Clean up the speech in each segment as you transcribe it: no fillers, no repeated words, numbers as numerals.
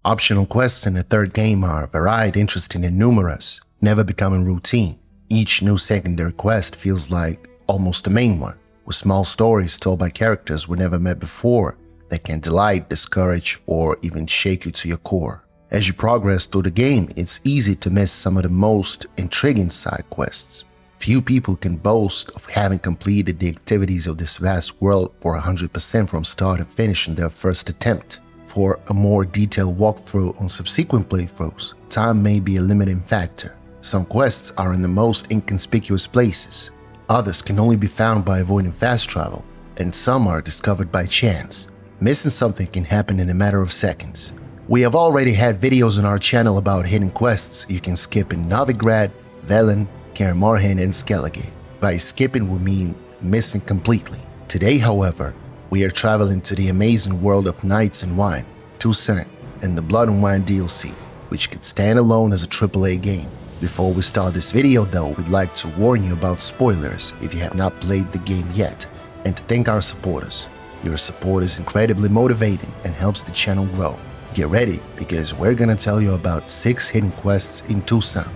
Optional quests in the third game are varied, interesting, and numerous, never becoming routine. Each new secondary quest feels like almost the main one, with small stories told by characters we never met before that can delight, discourage, or even shake you to your core. As you progress through the game, it's easy to miss some of the most intriguing side quests. Few people can boast of having completed the activities of this vast world for 100% from start to finish in their first attempt. For a more detailed walkthrough on subsequent playthroughs, time may be a limiting factor. Some quests are in the most inconspicuous places, others can only be found by avoiding fast travel, and some are discovered by chance. Missing something can happen in a matter of seconds. We have already had videos on our channel about hidden quests you can skip in Novigrad, Velen, Kaer Morhen, and Skellige. By skipping we mean missing completely. Today, however, we are traveling to the amazing world of Knights and Wine, Toussaint, and the Blood and Wine DLC, which could stand alone as a AAA game. Before we start this video though, we'd like to warn you about spoilers if you have not played the game yet, and to thank our supporters. Your support is incredibly motivating and helps the channel grow. Get ready, because we're gonna tell you about 6 hidden quests in Toussaint.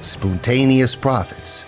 Spontaneous Profits.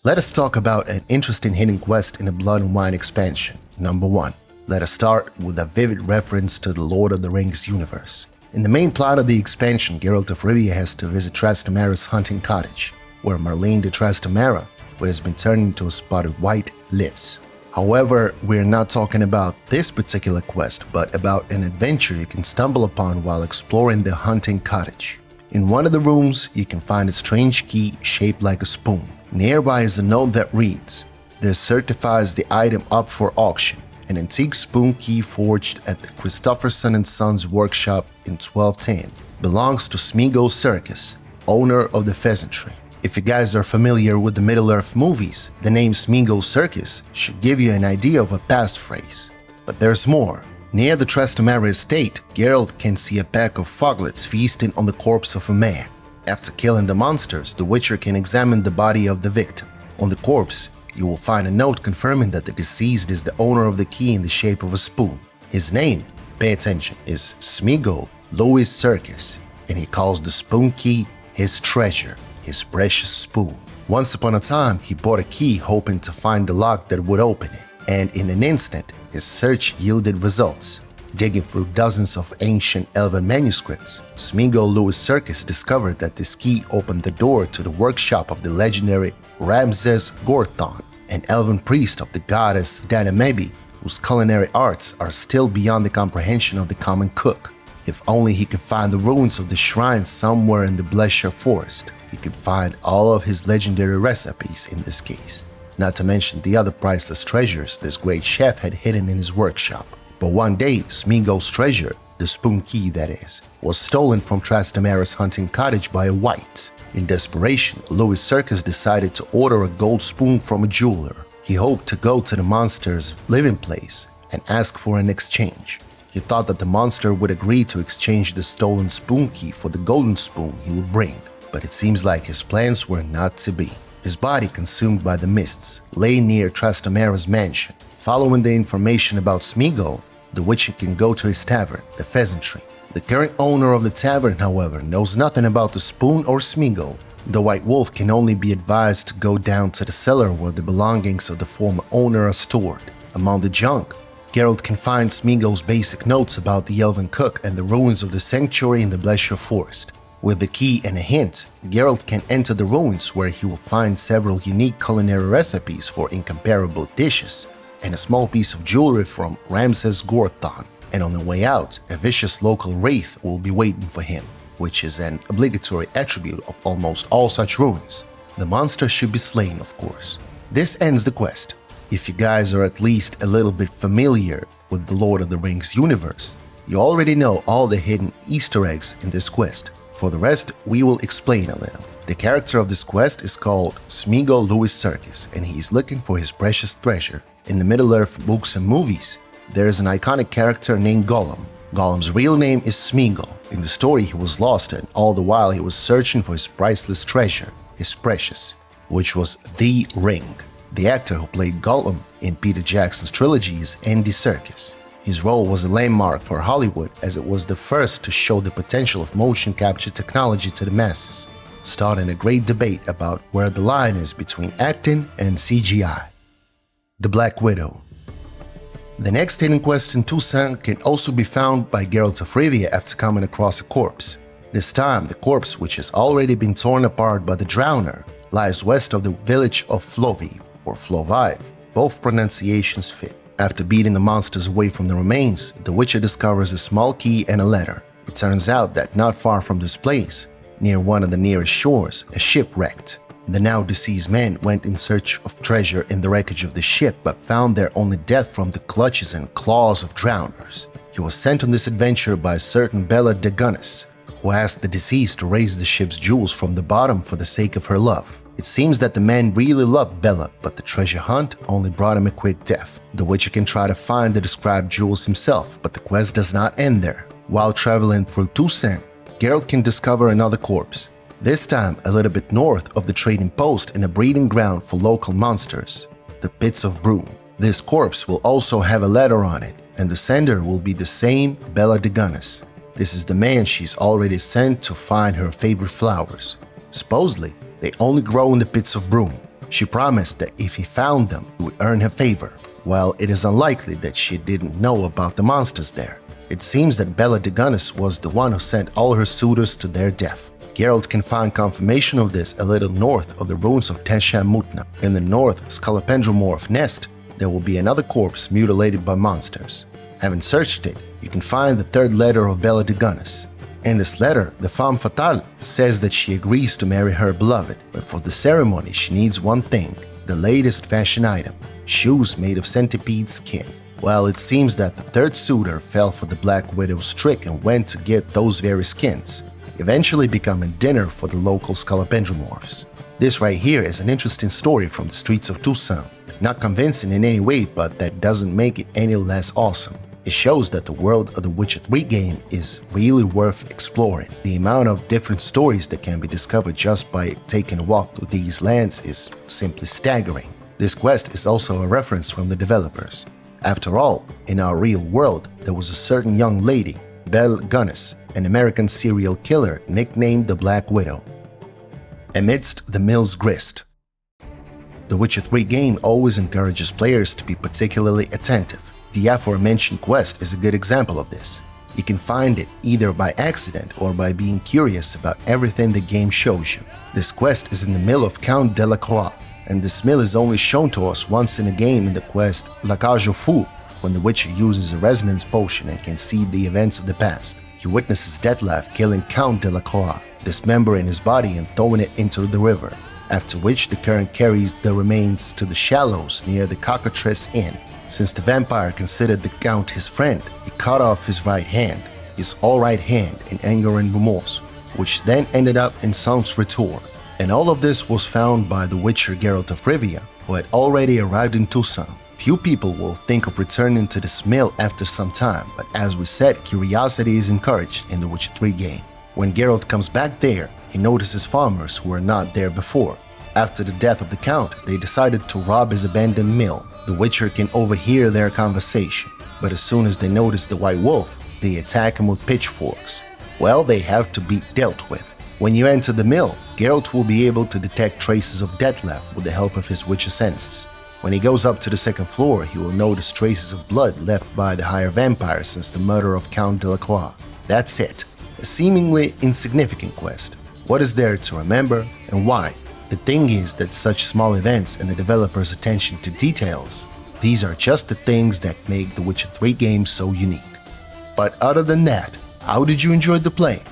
Let us talk about an interesting hidden quest in the Blood and Wine expansion. Number 1. Let us start with a vivid reference to the Lord of the Rings universe. In the main plot of the expansion, Geralt of Rivia has to visit Trastamara's hunting cottage, where Marlene de Trastamara, who has been turned into a spotted white, lives. However, we're not talking about this particular quest, but about an adventure you can stumble upon while exploring the hunting cottage. In one of the rooms, you can find a strange key shaped like a spoon. Nearby is a note that reads, "This certifies the item up for auction. An antique spoon key forged at the Christopherson & Sons workshop in 1210. Belongs to Smeagol Circus, owner of the pheasantry." If you guys are familiar with the Middle-earth movies, the name Smeagol Circus should give you an idea of a passphrase. But there's more. Near the Trastamara estate, Geralt can see a pack of foglets feasting on the corpse of a man. After killing the monsters, the Witcher can examine the body of the victim. On the corpse, you will find a note confirming that the deceased is the owner of the key in the shape of a spoon. His name, pay attention, is Smeagol Louis Circus, and he calls the spoon key his treasure, his precious spoon. Once upon a time, he bought a key hoping to find the lock that would open it, and in an instant, his search yielded results. Digging through dozens of ancient elven manuscripts, Smeagol Louis Circus discovered that this key opened the door to the workshop of the legendary Ramses Gorthon, an elven priest of the goddess Danamebi, whose culinary arts are still beyond the comprehension of the common cook. If only he could find the ruins of the shrine somewhere in the Blesher forest, he could find all of his legendary recipes in this case. Not to mention the other priceless treasures this great chef had hidden in his workshop. But one day, Smeagol's treasure, the spoon key that is, was stolen from Trastamara's hunting cottage by a wight. In desperation, Louis Circus decided to order a gold spoon from a jeweler. He hoped to go to the monster's living place and ask for an exchange. He thought that the monster would agree to exchange the stolen spoon key for the golden spoon he would bring, but it seems like his plans were not to be. His body, consumed by the mists, lay near Trastamara's mansion. Following the information about Smeagol, the Witcher can go to his tavern, the Pheasantry. The current owner of the tavern, however, knows nothing about the spoon or Smeagol. The White Wolf can only be advised to go down to the cellar where the belongings of the former owner are stored. Among the junk, Geralt can find Smeagol's basic notes about the elven cook and the ruins of the sanctuary in the Blesher forest. With the key and a hint, Geralt can enter the ruins where he will find several unique culinary recipes for incomparable dishes, and a small piece of jewelry from Ramses Gorthon. And on the way out, a vicious local wraith will be waiting for him, which is an obligatory attribute of almost all such ruins. The monster should be slain, of course. This ends the quest. If you guys are at least a little bit familiar with the Lord of the Rings universe, you already know all the hidden Easter eggs in this quest. For the rest, we will explain a little. The character of this quest is called Smeagol Louis Circus, and he is looking for his precious treasure. In the Middle-earth books and movies, there is an iconic character named Gollum. Gollum's real name is Smeagol. In the story, he was lost, and all the while he was searching for his priceless treasure, his precious, which was the ring. The actor who played Gollum in Peter Jackson's trilogy is Andy Serkis. His role was a landmark for Hollywood as it was the first to show the potential of motion capture technology to the masses, starting a great debate about where the line is between acting and CGI. The Black Widow. The next hidden quest in Toussaint can also be found by Geralt of Rivia after coming across a corpse. This time, the corpse, which has already been torn apart by the Drowner, lies west of the village of Floviv, or Floviv. Both pronunciations fit. After beating the monsters away from the remains, the Witcher discovers a small key and a letter. It turns out that not far from this place, near one of the nearest shores, a ship wrecked. The now deceased man went in search of treasure in the wreckage of the ship, but found there only death from the clutches and claws of drowners. He was sent on this adventure by a certain Bella de Gunnis, who asked the deceased to raise the ship's jewels from the bottom for the sake of her love. It seems that the man really loved Bella, but the treasure hunt only brought him a quick death. The Witcher can try to find the described jewels himself, but the quest does not end there. While traveling through Toussaint, Geralt can discover another corpse, this time a little bit north of the trading post and a breeding ground for local monsters, the Pits of Broom. This corpse will also have a letter on it, and the sender will be the same Bella de Gunnis. This is the man she's already sent to find her favorite flowers. Supposedly, they only grow in the Pits of Broom. She promised that if he found them, he would earn her favor. While it is unlikely that she didn't know about the monsters there, it seems that Bella de Gunnis was the one who sent all her suitors to their death. Geralt can find confirmation of this a little north of the ruins of Toussaint Mutna. In the north Skalapendromorph nest, there will be another corpse mutilated by monsters. Having searched it, you can find the third letter of Bella de Gunnis. In this letter, the femme fatale says that she agrees to marry her beloved, but for the ceremony she needs one thing, the latest fashion item, shoes made of centipede skin. Well, it seems that the third suitor fell for the Black Widow's trick and went to get those very skins, eventually becoming dinner for the local Skalapendromorphs. This right here is an interesting story from the streets of Toussaint. Not convincing in any way, but that doesn't make it any less awesome. It shows that the world of the Witcher 3 game is really worth exploring. The amount of different stories that can be discovered just by taking a walk through these lands is simply staggering. This quest is also a reference from the developers. After all, in our real world, there was a certain young lady, Belle Gunnis, an American serial killer nicknamed the Black Widow. Amidst the mill's grist. The Witcher 3 game always encourages players to be particularly attentive. The aforementioned quest is a good example of this. You can find it either by accident or by being curious about everything the game shows you. This quest is in the mill of Count Delacroix, and this mill is only shown to us once in a game in the quest La Cage aux Fous, when the Witcher uses a resonance potion and can see the events of the past. He witnesses Dettlaff killing Count Delacroix, dismembering his body and throwing it into the river, after which the current carries the remains to the shallows near the Cockatrice Inn. Since the vampire considered the Count his friend, he cut off his right hand, his all right hand, in anger and remorse, which then ended up in Saint's Retour. And all of this was found by the Witcher Geralt of Rivia, who had already arrived in Toussaint. Few people will think of returning to this mill after some time, but as we said, curiosity is encouraged in the Witcher 3 game. When Geralt comes back there, he notices farmers who were not there before. After the death of the Count, they decided to rob his abandoned mill. The Witcher can overhear their conversation, but as soon as they notice the White Wolf, they attack him with pitchforks. Well, they have to be dealt with. When you enter the mill, Geralt will be able to detect traces of Dettlaff with the help of his Witcher senses. When he goes up to the second floor, he will notice traces of blood left by the higher vampire since the murder of Count Delacroix. That's it. A seemingly insignificant quest. What is there to remember and why? The thing is that such small events and the developer's attention to details, these are just the things that make the Witcher 3 game so unique. But other than that, how did you enjoy the play?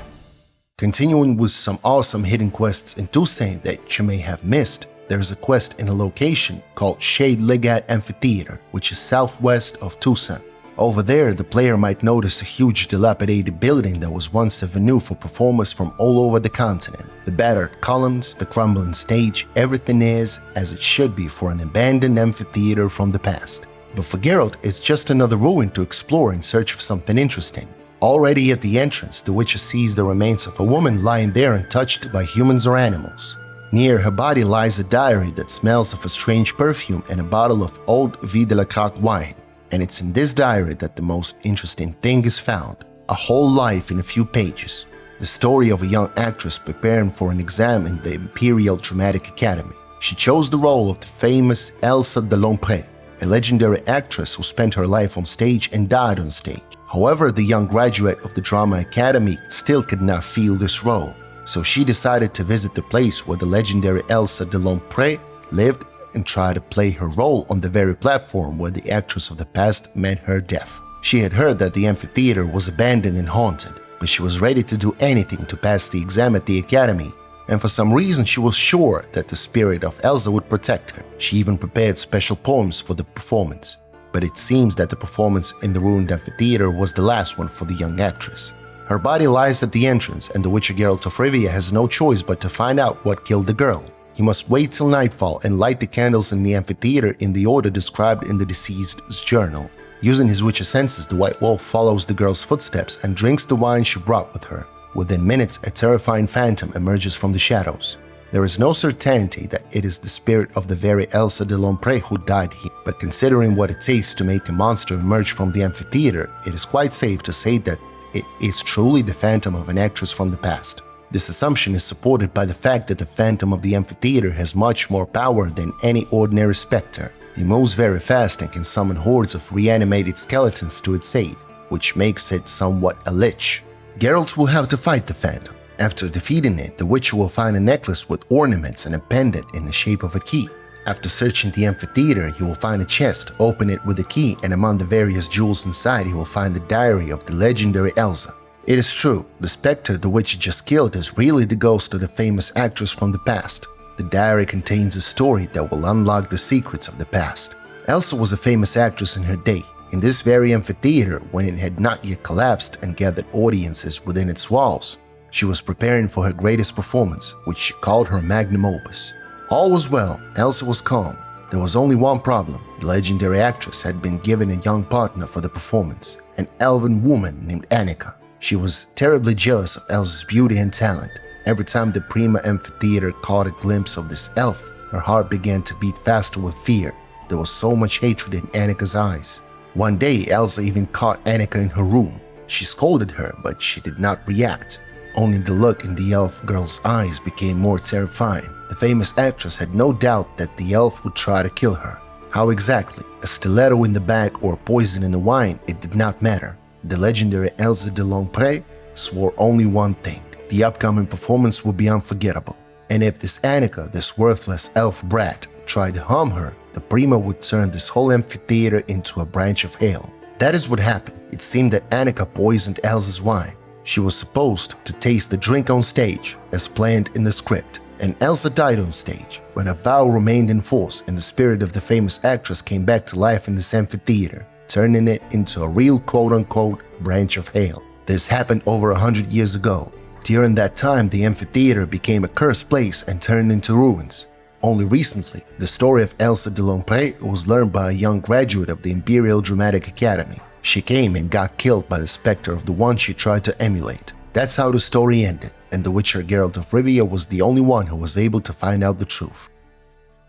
Continuing with some awesome hidden quests in Toussaint that you may have missed, there's a quest in a location called Skellige Amphitheater, which is southwest of Toussaint. Over there, the player might notice a huge dilapidated building that was once a venue for performers from all over the continent. The battered columns, the crumbling stage, everything is as it should be for an abandoned amphitheater from the past. But for Geralt, it's just another ruin to explore in search of something interesting. Already at the entrance, the Witcher sees the remains of a woman lying there untouched by humans or animals. Near her body lies a diary that smells of a strange perfume and a bottle of old Vin de la Carte wine. And it's in this diary that the most interesting thing is found. A whole life in a few pages. The story of a young actress preparing for an exam in the Imperial Dramatic Academy. She chose the role of the famous Elsa de Lompré, a legendary actress who spent her life on stage and died on stage. However, the young graduate of the Drama Academy still could not fill this role, so she decided to visit the place where the legendary Elsa de Lompré lived and try to play her role on the very platform where the actress of the past met her death. She had heard that the amphitheater was abandoned and haunted, but she was ready to do anything to pass the exam at the academy, and for some reason she was sure that the spirit of Elsa would protect her. She even prepared special poems for the performance, but it seems that the performance in the ruined amphitheater was the last one for the young actress. Her body lies at the entrance, and the Witcher Geralt of Rivia has no choice but to find out what killed the girl. He must wait till nightfall and light the candles in the amphitheater in the order described in the deceased's journal. Using his witcher senses, the White Wolf follows the girl's footsteps and drinks the wine she brought with her. Within minutes, a terrifying phantom emerges from the shadows. There is no certainty that it is the spirit of the very Elsa de Lompré who died here, but considering what it takes to make a monster emerge from the amphitheater, it is quite safe to say that it is truly the phantom of an actress from the past. This assumption is supported by the fact that the phantom of the amphitheater has much more power than any ordinary specter. He moves very fast and can summon hordes of reanimated skeletons to its aid, which makes it somewhat a lich. Geralt will have to fight the phantom. After defeating it, the Witcher will find a necklace with ornaments and a pendant in the shape of a key. After searching the amphitheater, he will find a chest, open it with a key, and among the various jewels inside he will find the diary of the legendary Elsa. It is true, the specter the Witcher just killed is really the ghost of the famous actress from the past. The diary contains a story that will unlock the secrets of the past. Elsa was a famous actress in her day. In this very amphitheater, when it had not yet collapsed and gathered audiences within its walls, she was preparing for her greatest performance, which she called her magnum opus. All was well, Elsa was calm. There was only one problem. The legendary actress had been given a young partner for the performance, an elven woman named Annika. She was terribly jealous of Elsa's beauty and talent. Every time the Prima Amphitheater caught a glimpse of this elf, her heart began to beat faster with fear. There was so much hatred in Annika's eyes. One day, Elsa even caught Annika in her room. She scolded her, but she did not react. Only the look in the elf girl's eyes became more terrifying. The famous actress had no doubt that the elf would try to kill her. How exactly? A stiletto in the back or poison in the wine, it did not matter. The legendary Elsa de Lompré swore only one thing. The upcoming performance would be unforgettable. And if this Annika, this worthless elf brat, tried to harm her, the Prima would turn this whole amphitheater into a branch of hell. That is what happened. It seemed that Annika poisoned Elsa's wine. She was supposed to taste the drink on stage, as planned in the script, and Elsa died on stage, but a vow remained in force and the spirit of the famous actress came back to life in this amphitheater, turning it into a real quote-unquote branch of hell. This happened over 100 years ago. During that time, the amphitheater became a cursed place and turned into ruins. Only recently, the story of Elsa de Lompré was learned by a young graduate of the Imperial Dramatic Academy. She came and got killed by the specter of the one she tried to emulate. That's how the story ended, and the Witcher Geralt of Rivia was the only one who was able to find out the truth.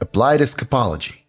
Applied escapology.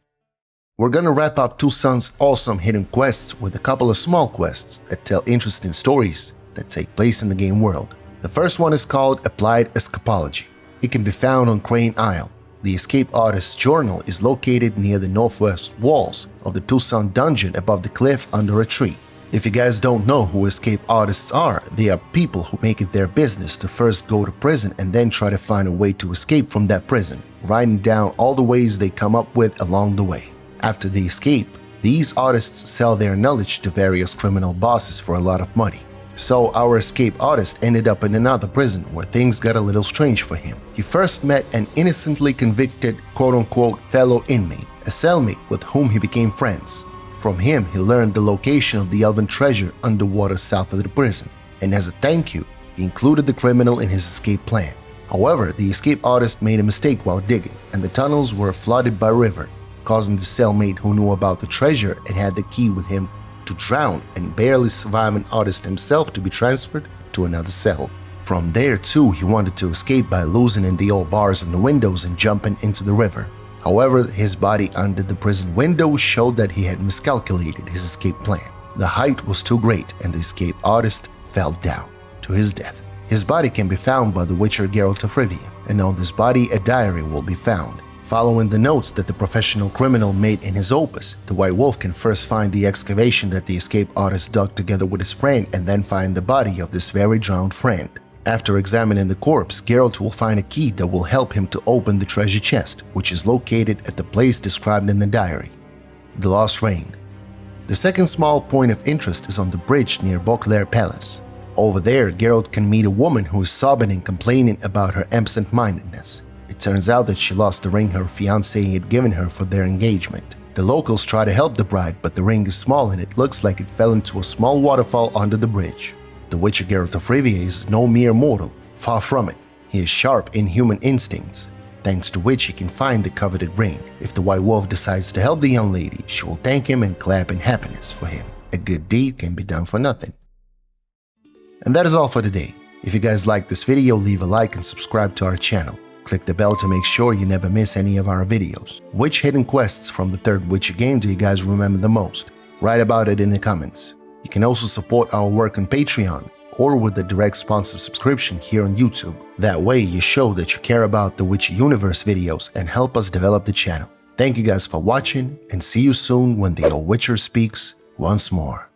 We're gonna wrap up Toussaint's awesome hidden quests with a couple of small quests that tell interesting stories that take place in the game world. The first one is called Applied Escapology. It can be found on Crane Isle. The escape artist's journal is located near the northwest walls of the Toussaint dungeon above the cliff under a tree. If you guys don't know who escape artists are, they are people who make it their business to first go to prison and then try to find a way to escape from that prison, writing down all the ways they come up with along the way. After they escape, these artists sell their knowledge to various criminal bosses for a lot of money. So our escape artist ended up in another prison where things got a little strange for him. He first met an innocently convicted quote-unquote fellow inmate, a cellmate with whom he became friends. From him, he learned the location of the elven treasure underwater south of the prison, and as a thank you, he included the criminal in his escape plan. However, the escape artist made a mistake while digging, and the tunnels were flooded by river, causing the cellmate who knew about the treasure and had the key with him to drown and barely surviving artist himself to be transferred to another cell. From there too, he wanted to escape by loosening the old bars on the windows and jumping into the river. However, his body under the prison window showed that he had miscalculated his escape plan. The height was too great and the escape artist fell down to his death. His body can be found by the Witcher Geralt of Rivia, and on this body a diary will be found. Following the notes that the professional criminal made in his opus, the White Wolf can first find the excavation that the escape artist dug together with his friend and then find the body of this very drowned friend. After examining the corpse, Geralt will find a key that will help him to open the treasure chest, which is located at the place described in the diary, the Lost Ring. The second small point of interest is on the bridge near Beauclair Palace. Over there, Geralt can meet a woman who is sobbing and complaining about her absent-mindedness. It turns out that she lost the ring her fiancé had given her for their engagement. The locals try to help the bride, but the ring is small and it looks like it fell into a small waterfall under the bridge. The Witcher Geralt of Rivia is no mere mortal, far from it. He has sharp inhuman instincts, thanks to which he can find the coveted ring. If the White Wolf decides to help the young lady, she will thank him and clap in happiness for him. A good deed can be done for nothing. And that is all for today. If you guys liked this video, leave a like and subscribe to our channel. Click the bell to make sure you never miss any of our videos. Which hidden quests from the third Witcher game do you guys remember the most? Write about it in the comments. You can also support our work on Patreon or with a direct sponsored subscription here on YouTube. That way you show that you care about the Witcher universe videos and help us develop the channel. Thank you guys for watching and see you soon when the old Witcher speaks once more.